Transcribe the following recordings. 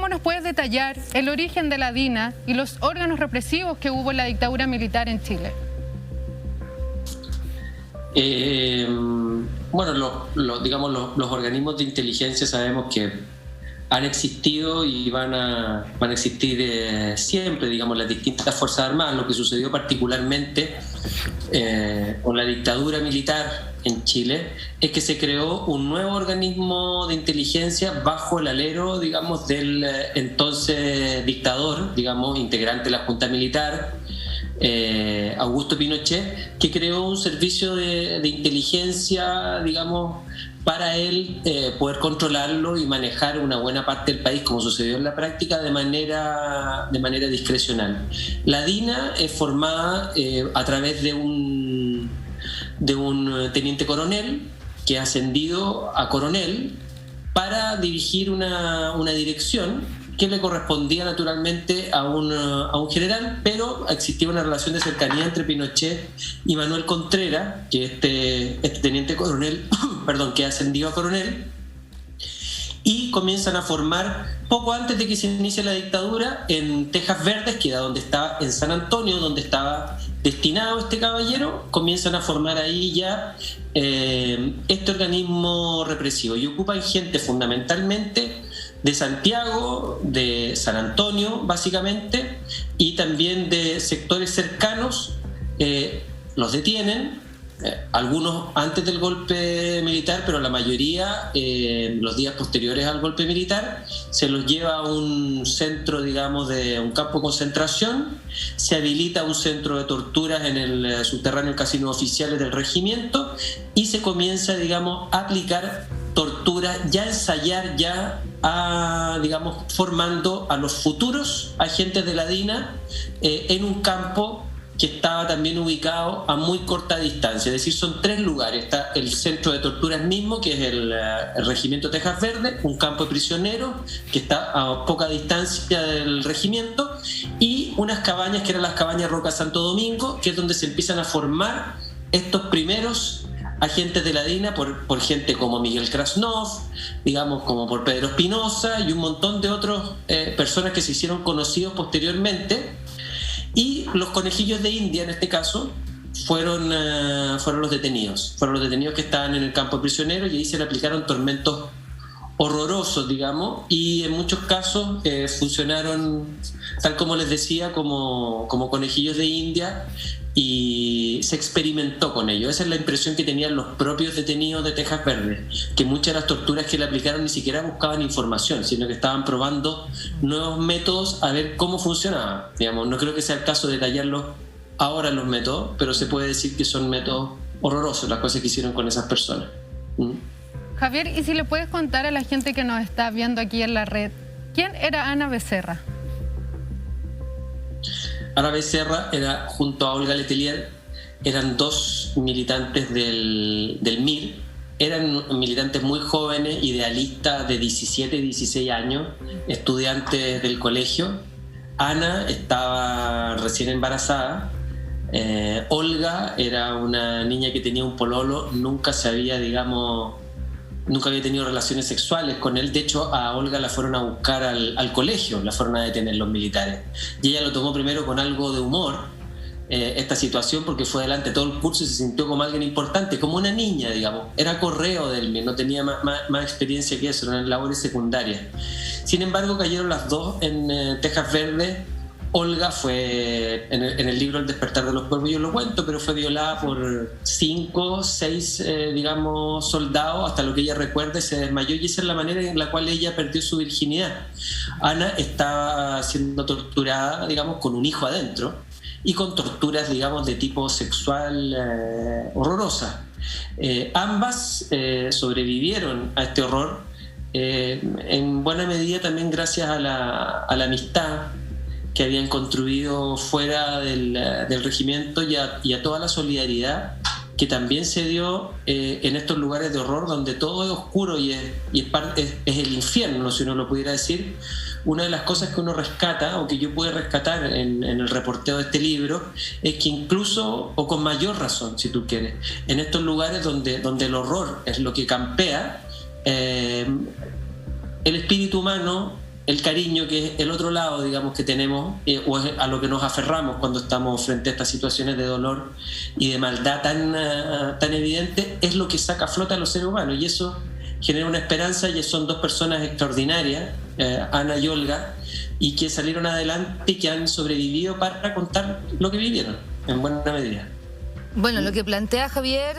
¿cómo nos puedes detallar el origen de la DINA y los órganos represivos que hubo en la dictadura militar en Chile? Bueno, los organismos de inteligencia sabemos que han existido y van a existir siempre, digamos, las distintas Fuerzas Armadas. Lo que sucedió particularmente con la dictadura militar en Chile es que se creó un nuevo organismo de inteligencia bajo el alero, digamos, del entonces dictador, digamos, integrante de la Junta Militar, Augusto Pinochet, que creó un servicio de inteligencia, digamos, para él poder controlarlo y manejar una buena parte del país, como sucedió en la práctica, de manera discrecional. La DINA es formada a través de un teniente coronel que ha ascendido a coronel para dirigir una dirección que le correspondía naturalmente a un general, pero existía una relación de cercanía entre Pinochet y Manuel Contreras, que este teniente coronel, que ascendió a coronel, y comienzan a formar, poco antes de que se inicie la dictadura, en Tejas Verdes, que era donde estaba, en San Antonio, donde estaba destinado este caballero, comienzan a formar ahí ya este organismo represivo, y ocupan gente fundamentalmente de Santiago, de San Antonio, básicamente, y también de sectores cercanos. Los detienen, algunos antes del golpe militar, pero la mayoría los días posteriores al golpe militar. Se los lleva a un centro, digamos, de un campo de concentración, se habilita un centro de torturas en el subterráneo casino oficiales del regimiento, y se comienza, digamos, a aplicar tortura, ya ensayar, digamos, formando a los futuros agentes de la DINA en un campo que estaba también ubicado a muy corta distancia. Es decir, son 3 lugares. Está el centro de torturas mismo, que es el regimiento Tejas Verdes, un campo de prisioneros que está a poca distancia del regimiento, y unas cabañas que eran las cabañas Roca Santo Domingo, que es donde se empiezan a formar estos primeros agentes de la DINA por gente como Miguel Krasnov, digamos, como por Pedro Espinosa y un montón de otras personas que se hicieron conocidos posteriormente. Y los conejillos de India, en este caso, fueron los detenidos. Fueron los detenidos que estaban en el campo de prisioneros, y ahí se le aplicaron tormentos horrorosos, digamos, y en muchos casos funcionaron, tal como les decía, como conejillos de India, y se experimentó con ello. Esa es la impresión que tenían los propios detenidos de Tejas Verdes, que muchas de las torturas que le aplicaron ni siquiera buscaban información, sino que estaban probando nuevos métodos a ver cómo funcionaba. Digamos, no creo que sea el caso de detallarlos ahora los métodos, pero se puede decir que son métodos horrorosos las cosas que hicieron con esas personas. Javier, ¿y si le puedes contar a la gente que nos está viendo aquí en la red, quién era Ana Becerra? Ana Becerra era, junto a Olga Letelier, eran 2 militantes del MIR. Eran militantes muy jóvenes, idealistas de 17 y 16 años, estudiantes del colegio. Ana estaba recién embarazada. Olga era una niña que tenía un pololo, nunca había tenido relaciones sexuales con él. De hecho, a Olga la fueron a buscar al colegio, la fueron a detener los militares. Y ella lo tomó primero con algo de humor, esta situación, porque fue adelante todo el curso y se sintió como alguien importante, como una niña, digamos. Era correo del MIR, no tenía más experiencia que eso, eran labores secundarias. Sin embargo, cayeron las 2 en Tejas Verdes. Olga fue, en el libro El despertar de los cuervos yo lo cuento, pero fue violada por 5, 6, digamos, soldados, hasta lo que ella recuerde, se desmayó, y esa es la manera en la cual ella perdió su virginidad. Ana estaba siendo torturada, digamos, con un hijo adentro, y con torturas, digamos, de tipo sexual horrorosas. Ambas sobrevivieron a este horror, en buena medida también gracias a la amistad que habían construido fuera del regimiento, y a toda la solidaridad que también se dio en estos lugares de horror donde todo es oscuro y es el infierno, si uno lo pudiera decir. Una de las cosas que uno rescata, o que yo pude rescatar en el reporteo de este libro, es que incluso, o con mayor razón si tú quieres, en estos lugares donde el horror es lo que campea, el espíritu humano el cariño, que es el otro lado, digamos, que tenemos, o es a lo que nos aferramos cuando estamos frente a estas situaciones de dolor y de maldad tan evidente, es lo que saca a flote a los seres humanos, y eso genera una esperanza. Y son dos personas extraordinarias, Ana y Olga, y que salieron adelante y que han sobrevivido para contar lo que vivieron, en buena medida. Bueno, lo que plantea Javier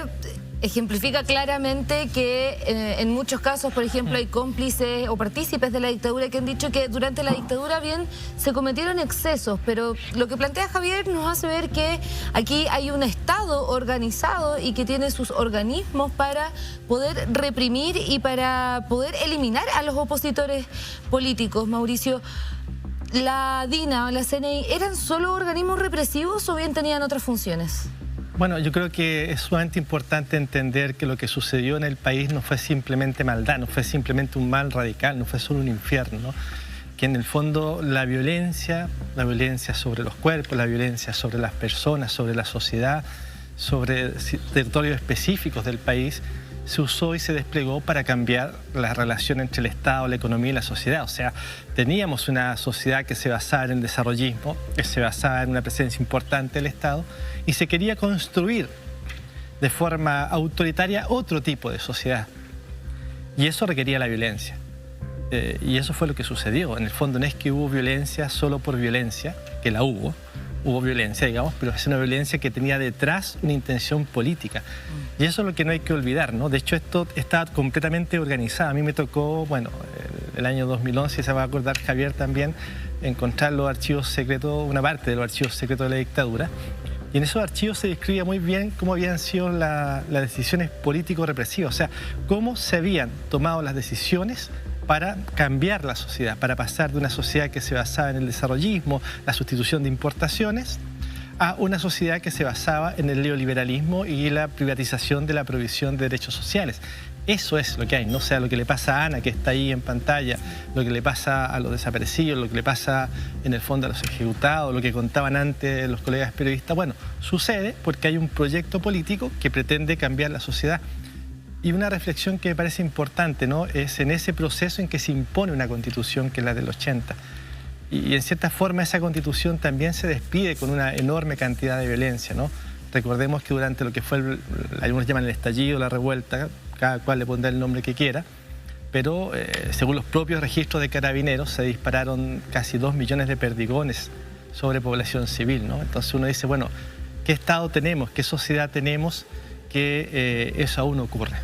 ejemplifica claramente que en muchos casos, por ejemplo, hay cómplices o partícipes de la dictadura que han dicho que durante la dictadura bien se cometieron excesos, pero lo que plantea Javier nos hace ver que aquí hay un Estado organizado y que tiene sus organismos para poder reprimir y para poder eliminar a los opositores políticos. Mauricio, ¿la DINA o la CNI eran solo organismos represivos o bien tenían otras funciones? Bueno, yo creo que es sumamente importante entender que lo que sucedió en el país no fue simplemente maldad, no fue simplemente un mal radical, no fue solo un infierno, ¿no? Que en el fondo la violencia sobre los cuerpos, la violencia sobre las personas, sobre la sociedad, sobre territorios específicos del país, se usó y se desplegó para cambiar la relación entre el Estado, la economía y la sociedad. O sea, teníamos una sociedad que se basaba en el desarrollismo, que se basaba en una presencia importante del Estado, y se quería construir de forma autoritaria otro tipo de sociedad. Y eso requería la violencia. Y eso fue lo que sucedió. En el fondo no es que hubo violencia solo por violencia, que la hubo violencia, digamos, pero es una violencia que tenía detrás una intención política. Y eso es lo que no hay que olvidar, ¿no? De hecho, esto está completamente organizado. A mí me tocó, bueno, el año 2011, se va a acordar Javier también, encontrar los archivos secretos, una parte de los archivos secretos de la dictadura. Y en esos archivos se describía muy bien cómo habían sido las decisiones político-represivas, o sea, cómo se habían tomado las decisiones para cambiar la sociedad, para pasar de una sociedad que se basaba en el desarrollismo, la sustitución de importaciones, a una sociedad que se basaba en el neoliberalismo y la privatización de la provisión de derechos sociales. Eso es lo que hay, ¿no? O sea, lo que le pasa a Ana, que está ahí en pantalla, lo que le pasa a los desaparecidos, lo que le pasa en el fondo a los ejecutados, lo que contaban antes los colegas periodistas, bueno, sucede porque hay un proyecto político que pretende cambiar la sociedad. Y una reflexión que me parece importante, ¿no?, es en ese proceso en que se impone una constitución que es la del 80. Y en cierta forma esa constitución también se despide con una enorme cantidad de violencia, ¿no? Recordemos que durante lo que fue, algunos llaman el estallido, la revuelta, cada cual le pondrá el nombre que quiera, pero según los propios registros de Carabineros se dispararon casi 2 millones de perdigones sobre población civil, ¿no? Entonces uno dice, bueno, ¿qué Estado tenemos, qué sociedad tenemos que eso aún ocurre?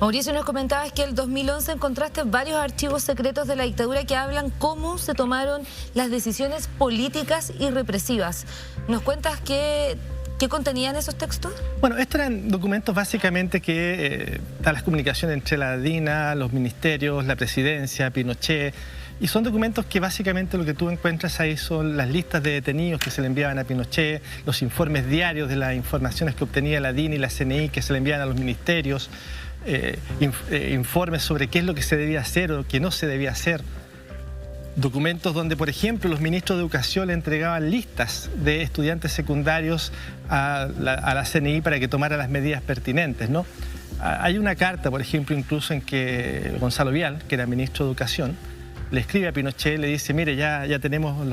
Mauricio, nos comentabas que el 2011 encontraste varios archivos secretos de la dictadura que hablan cómo se tomaron las decisiones políticas y represivas. ¿Nos cuentas qué contenían esos textos? Bueno, estos eran documentos básicamente que están las comunicaciones entre la DINA, los ministerios, la presidencia, Pinochet, y son documentos que básicamente lo que tú encuentras ahí son las listas de detenidos que se le enviaban a Pinochet, los informes diarios de las informaciones que obtenía la DINA y la CNI que se le enviaban a los ministerios, informes sobre qué es lo que se debía hacer o lo que no se debía hacer. Documentos donde, por ejemplo, los ministros de Educación le entregaban listas de estudiantes secundarios a la CNI para que tomara las medidas pertinentes, ¿no? Hay una carta, por ejemplo, incluso en que Gonzalo Vial, que era ministro de Educación, le escribe a Pinochet, le dice, mire, ya tenemos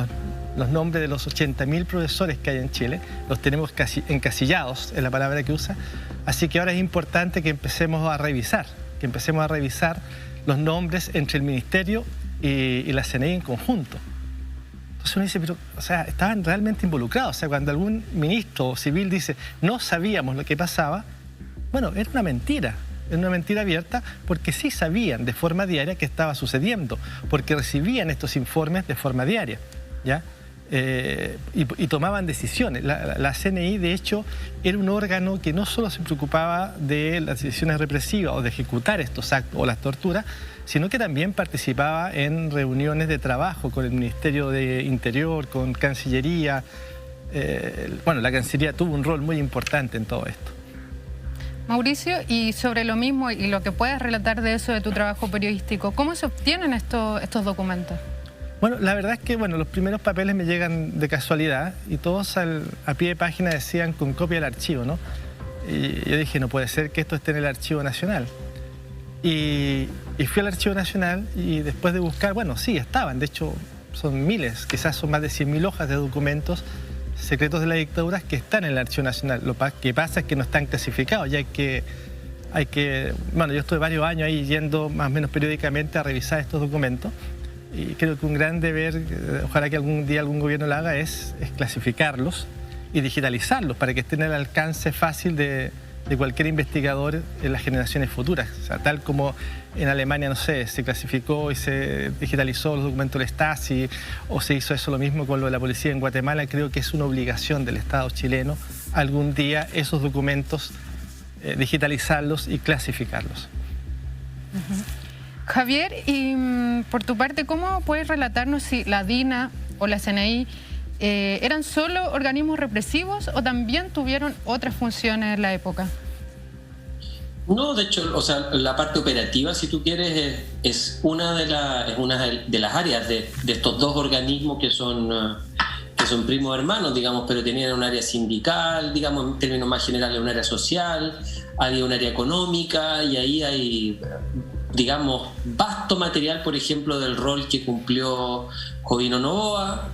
los nombres de los 80.000 profesores que hay en Chile, los tenemos casi encasillados, es la palabra que usa, así que ahora es importante que empecemos a revisar los nombres entre el Ministerio y la CNI en conjunto. Entonces uno dice, pero, o sea, estaban realmente involucrados. O sea, cuando algún ministro civil dice, no sabíamos lo que pasaba, bueno, era una mentira abierta, porque sí sabían de forma diaria qué estaba sucediendo, porque recibían estos informes de forma diaria, ¿ya? Y tomaban decisiones. La CNI, de hecho, era un órgano que no solo se preocupaba de las decisiones represivas o de ejecutar estos actos o las torturas, sino que también participaba en reuniones de trabajo con el Ministerio de Interior, con Cancillería. Bueno, la Cancillería tuvo un rol muy importante en todo esto. Mauricio, y sobre lo mismo y lo que puedes relatar de eso, de tu trabajo periodístico, ¿cómo se obtienen estos documentos? Bueno, la verdad es que los primeros papeles me llegan de casualidad y todos a pie de página decían con copia del archivo, ¿no? Y yo dije, no puede ser que esto esté en el Archivo Nacional. Y fui al Archivo Nacional y después de buscar, bueno, sí, estaban, de hecho son miles, quizás son más de 100.000 hojas de documentos secretos de la dictadura que están en el Archivo Nacional. Lo que pasa es que no están clasificados y hay que, bueno, yo estuve varios años ahí yendo más o menos periódicamente a revisar estos documentos y creo que un gran deber, ojalá que algún día algún gobierno lo haga, es clasificarlos y digitalizarlos para que estén al alcance fácil de cualquier investigador en las generaciones futuras. O sea, tal como en Alemania, no sé, se clasificó y se digitalizó los documentos del Stasi, o se hizo eso lo mismo con lo de la policía en Guatemala, creo que es una obligación del Estado chileno algún día esos documentos digitalizarlos y clasificarlos. Javier, y por tu parte, ¿cómo puedes relatarnos si la DINA o la CNI eran solo organismos represivos o también tuvieron otras funciones en la época? No, de hecho, o sea, la parte operativa, si tú quieres, es una de las áreas de estos dos organismos que son primos hermanos, digamos, pero tenían un área sindical, digamos, en términos más generales, un área social, había un área económica, y ahí hay, digamos, vasto material, por ejemplo, del rol que cumplió Jovino Novoa,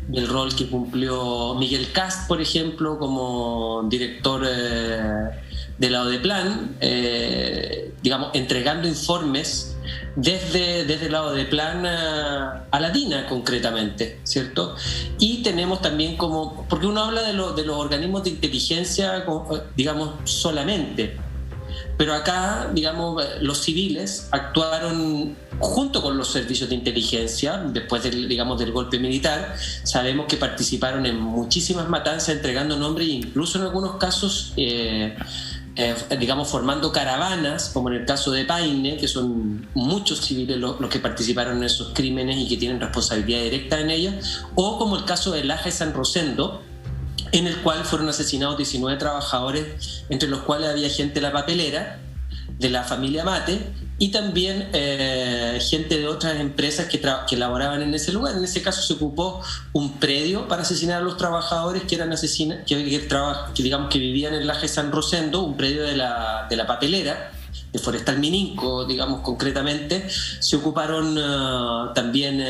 del rol que cumplió Miguel Kast, por ejemplo, como director de la ODEPLAN, digamos, entregando informes desde la ODEPLAN a la DINA concretamente, ¿cierto? Y tenemos también como, porque uno habla de los organismos de inteligencia, digamos, solamente, pero acá, digamos, los civiles actuaron junto con los servicios de inteligencia, después del golpe militar. Sabemos que participaron en muchísimas matanzas, entregando nombres e incluso en algunos casos, digamos, formando caravanas, como en el caso de Paine, que son muchos civiles los que participaron en esos crímenes y que tienen responsabilidad directa en ellas, o como el caso de Laja y San Rosendo, en el cual fueron asesinados 19 trabajadores, entre los cuales había gente de la papelera, de la familia Mate, y también gente de otras empresas que laboraban en ese lugar. En ese caso se ocupó un predio para asesinar a los trabajadores que eran que vivían en Laja y San Rosendo, un predio de la papelera, de Forestal Mininco, digamos, concretamente. Se ocuparon también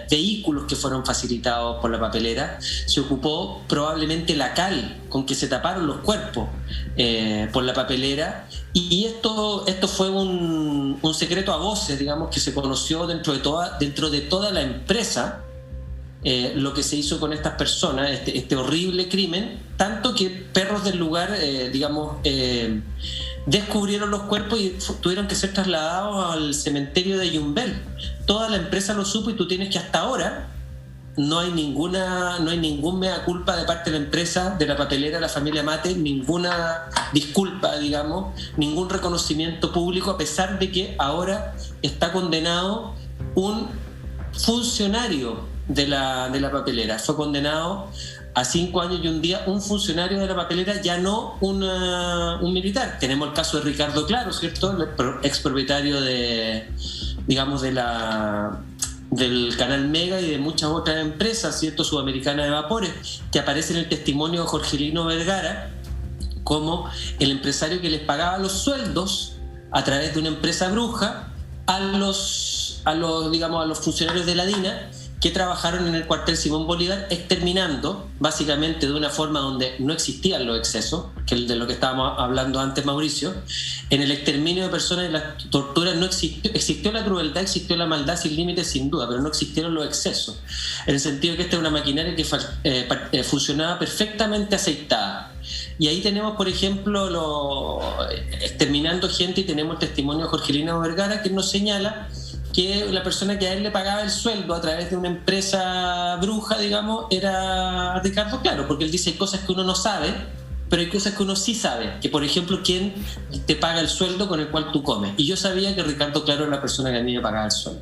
vehículos que fueron facilitados por la papelera. Se ocupó probablemente la cal con que se taparon los cuerpos por la papelera. Y esto fue un secreto a voces, digamos, que se conoció dentro de toda la empresa, lo que se hizo con estas personas, este horrible crimen, tanto que perros del lugar, digamos, descubrieron los cuerpos y tuvieron que ser trasladados al cementerio de Yumbel. Toda la empresa lo supo, y tú tienes que hasta ahora no hay ningún mea culpa de parte de la empresa, de la papelera, de la familia Mate, ninguna disculpa, digamos, ningún reconocimiento público, a pesar de que ahora está condenado un funcionario de la papelera. Fue condenado a 5 años y un día un funcionario de la papelera, ya no un militar. Tenemos el caso de Ricardo Claro, ¿cierto? El expropietario del canal Mega y de muchas otras empresas, ¿cierto?, sudamericanas de vapores, que aparece en el testimonio de Jorgelino Vergara como el empresario que les pagaba los sueldos a través de una empresa bruja a los funcionarios de la DINA, que trabajaron en el cuartel Simón Bolívar, exterminando básicamente de una forma donde no existían los excesos, que es de lo que estábamos hablando antes, Mauricio. En el exterminio de personas y las torturas no existió la crueldad, existió la maldad sin límites, sin duda, pero no existieron los excesos, en el sentido de que esta es una maquinaria que funcionaba perfectamente aceitada. Y ahí tenemos, por ejemplo, exterminando gente, y tenemos el testimonio de Jorgelino Vergara, que nos señala que la persona que a él le pagaba el sueldo a través de una empresa bruja, digamos, era Ricardo Claro, porque él dice: hay cosas que uno no sabe, pero hay cosas que uno sí sabe, que por ejemplo, quién te paga el sueldo con el cual tú comes. Y yo sabía que Ricardo Claro era la persona que a mí me pagaba el sueldo.